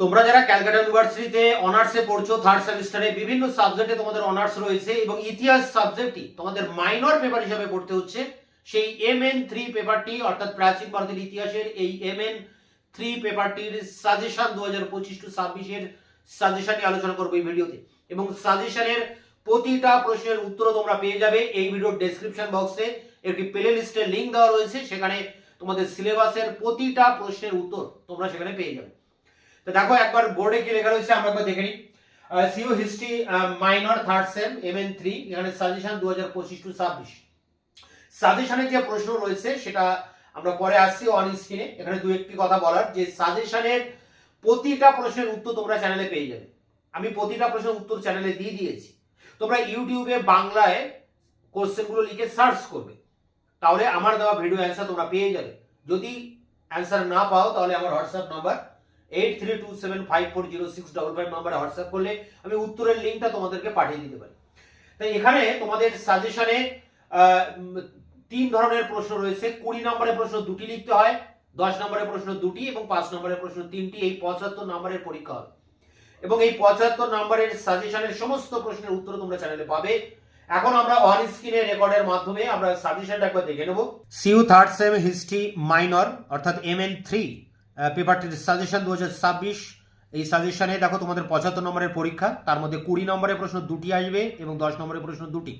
তোমরা যারা ক্যালকাটা ইউনিভার্সিটিতে অনার্সে পড়ছো থার্ড সেমিস্টারে বিভিন্ন সাবজেক্টে তোমাদের অনার্স রয়েছে এবং ইতিহাস সাবজেক্টই তোমাদের মাইনর পেপার হিসেবে পড়তে হচ্ছে, সেই MN3 পেপারটি অর্থাৎ প্রাচীন ভারতের ইতিহাসের এই MN3 পেপারটির সাজেশন 2025-26 এর সাজেশন নিয়ে আলোচনা করবো এই ভিডিওতে। এবং সাজেশনের প্রতিটা প্রশ্নের উত্তর তোমরা পেয়ে যাবে এই ভিডিওর ডেসক্রিপশন বক্সে একটি প্লে লিস্টের লিঙ্ক দেওয়া রয়েছে, সেখানে তোমাদের সিলেবাসের প্রতিটা প্রশ্নের উত্তর তোমরা সেখানে পেয়ে যাবে। তো দেখো একবার বোর্ডে কি লেখা রয়েছে আমরা একবার দেখে নিই। CU history minor third sem MN3, এখানে সাজেশন 2025-26। সাজেশনের যে প্রশ্ন রয়েছে সেটা আমরা পরে আসছি অন স্ক্রিনে। এখানে দু একটি কথা বলার, যে সাজেশনের প্রতিটা প্রশ্নের উত্তর তোমরা চ্যানেলে পেয়ে যাবে। আমি প্রতিটা প্রশ্নের উত্তর চ্যানেলে দিয়ে দিয়েছি। তোমরা ইউটিউবে বাংলায় কোশ্চেনগুলো লিখে সার্চ করবে, তাহলে আমার দেওয়া ভিডিও অ্যান্সার তোমরা পেয়ে যাবে। যদি অ্যান্সার না পাও তাহলে আমার হোয়াটসঅ্যাপ নাম্বার 8327540655 নাম্বারে হোয়াটসঅ্যাপ করলে আমি উত্তরের লিঙ্কটা তোমাদেরকে পাঠিয়ে দিতে পারি। তাই এখানে তোমাদের সাজেশনে 3 ধরনের প্রশ্ন রয়েছে। 20 নম্বরের প্রশ্ন 2টি লিখতে হয়, 10 নম্বরের প্রশ্ন 2টি এবং 5 নম্বরের প্রশ্ন 3টি। এই 75 নম্বরের পরীক্ষা হবে এবং এই 75 নম্বরের সাজেশনের সমস্ত প্রশ্নের উত্তর তোমরা চ্যানেলে পাবে। এখন আমরা অন স্ক্রিনে রেকর্ডের মাধ্যমে আমরা সাজেশনটা একবার দেখে নেব। CU third sem history minor অর্থাৎ MN3 পেপারটির সাজেশন 2026। এই সাজেশনে দেখো তোমাদের 75 নম্বরের পরীক্ষা, তার মধ্যে 20 নম্বরের প্রশ্ন 2টি আসবে এবং 10 নম্বরের প্রশ্ন 2টি।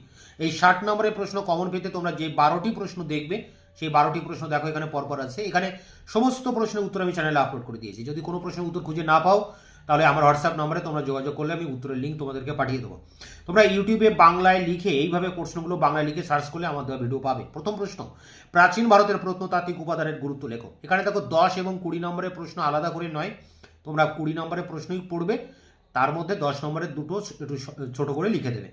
এই 60 নম্বরের প্রশ্ন কমন পেতে তোমরা যে 12টি প্রশ্ন দেখবে সেই 12টি প্রশ্ন দেখো এখানে পরপর আছে। এখানে সমস্ত প্রশ্নের উত্তর আমি চ্যানেলে আপলোড করে দিয়েছি। যদি কোনো প্রশ্নের উত্তর খুঁজে না পাও তাহলে আমার হোয়াটসঅ্যাপ নম্বরে তোমরা যোগাযোগ করলে আমি উত্তরের লিঙ্ক তোমাদেরকে পাঠিয়ে দেবো। তোমরা ইউটিউবে বাংলায় লিখে এইভাবে প্রশ্নগুলো বাংলায় লিখে সার্চ করলে আমার দেওয়া ভিডিও পাবে। প্রথম প্রশ্ন, প্রাচীন ভারতের প্রত্নতাত্ত্বিক উপাদানের গুরুত্ব লেখো। এখানে দেখো 10 এবং 20 নম্বরের প্রশ্ন আলাদা করে নয়, তোমরা 20 নম্বরের প্রশ্নই পড়বে, তার মধ্যে 10 নম্বরের দুটো একটু ছোট করে লিখে দেবে।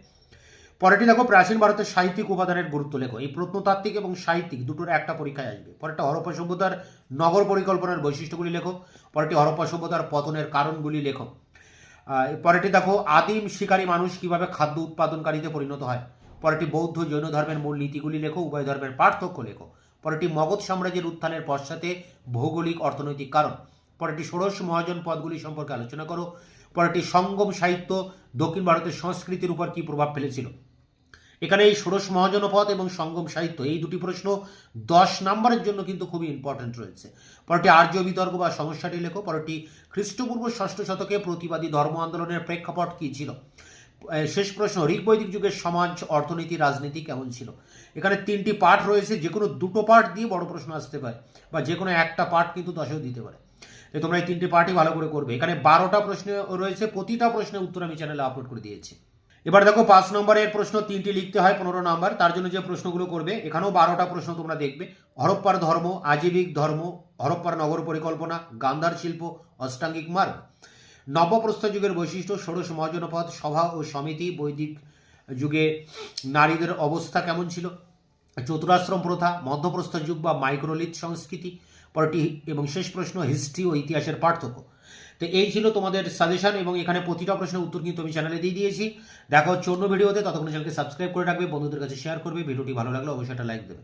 পরেরটি দেখো, প্রাচীন ভারতের সাহিত্যিক উপাদানের গুরুত্ব লেখো। এই প্রত্নতাত্ত্বিক এবং সাহিত্যিক দুটোর একটা পরীক্ষায় আসবে। পরেরটা হরপ্পা সভ্যতার নগর পরিকল্পনার বৈশিষ্ট্যগুলি লেখো। পরেরটি হরপ্পা সভ্যতার পতনের কারণগুলি লেখো। পরেরটি দেখো, আদিম শিকারী মানুষ কিভাবে খাদ্য উৎপাদনকারীতে পরিণত হয়। পরেরটি বৌদ্ধ জৈন ধর্মের মূল নীতিগুলি লেখো, উভয় ধর্মের পার্থক্য লেখো। পরেরটি মগধ সাম্রাজ্যের উত্থানের পশ্চাতে ভৌগোলিক অর্থনৈতিক কারণ। পরেরটি ষোড়শ মহাজন পদগুলি সম্পর্কে আলোচনা করো। পরেরটি সঙ্গম সাহিত্য দক্ষিণ ভারতের সংস্কৃতির উপর কি প্রভাব ফেলেছিল। এখানে এই ষোড়শ মহাজনপদ এবং সঙ্গম সাহিত্য এই দুটি প্রশ্ন 10 নম্বরের জন্য কিন্তু খুবই ইম্পর্টেন্ট রয়েছে। পরেরটি আর্য বিতর্ক বা সমস্যাটি লেখো। পরেরটি খ্রিস্টপূর্ব 6ষ্ঠ শতকে প্রতিবাদী ধর্ম আন্দোলনের প্রেক্ষাপট কি ছিল। শেষ প্রশ্ন, ঋক বৈদিক যুগের সমাজ অর্থনীতি রাজনীতি কেমন ছিল। এখানে 3টি পার্ট রয়েছে, যে কোনো 2টো পার্ট দিয়ে বড় প্রশ্ন আসতে পারে বা যে কোনো একটা পার্ট কিন্তু 10এও দিতে পারে। তোমরা এই 3টি পার্টই ভালো করে করবে। এখানে 12টা প্রশ্ন রয়েছে, প্রতিটা প্রশ্নের উত্তর আমি চ্যানেলে আপলোড করে দিয়েছি। এবার দেখো 5 নম্বরের প্রশ্ন 3টি লিখতে হয়, 15 নম্বর। তার জন্য যে প্রশ্নগুলো করবে, এখানেও 12টা প্রশ্ন তোমরা দেখবে। হরপ্পার ধর্ম, আজীবিক ধর্ম, হরপ্পার নগর পরিকল্পনা, গান্ধার শিল্প, অষ্টাঙ্গিক মার্গ, নবপ্রস্তর যুগের বৈশিষ্ট্য, ষোড়শ মহাজনপদ, সভা ও সমিতি, বৈদিক যুগে নারীদের অবস্থা কেমন ছিল, চতুরাশ্রম প্রথা, মধ্যপ্রস্তর যুগ বা মাইক্রোলিথ সংস্কৃতি। পরেরটি এবং শেষ প্রশ্ন, হিস্ট্রি ও ইতিহাসের পার্থক্য। তো এই ছিল তোমাদের সাজেশন এবং এখানে প্রতিটা প্রশ্নের উত্তর কিন্তু আমি চ্যানেলে দিয়ে দিয়েছি। দেখা হচ্ছে অন্য ভিডিওতে, ততক্ষণ চ্যানেলকে সাবস্ক্রাইব করে রাখবে, বন্ধুদের কাছে শেয়ার করবে। ভিডিওটি ভালো লাগলে অবশ্যই একটা লাইক দেবে।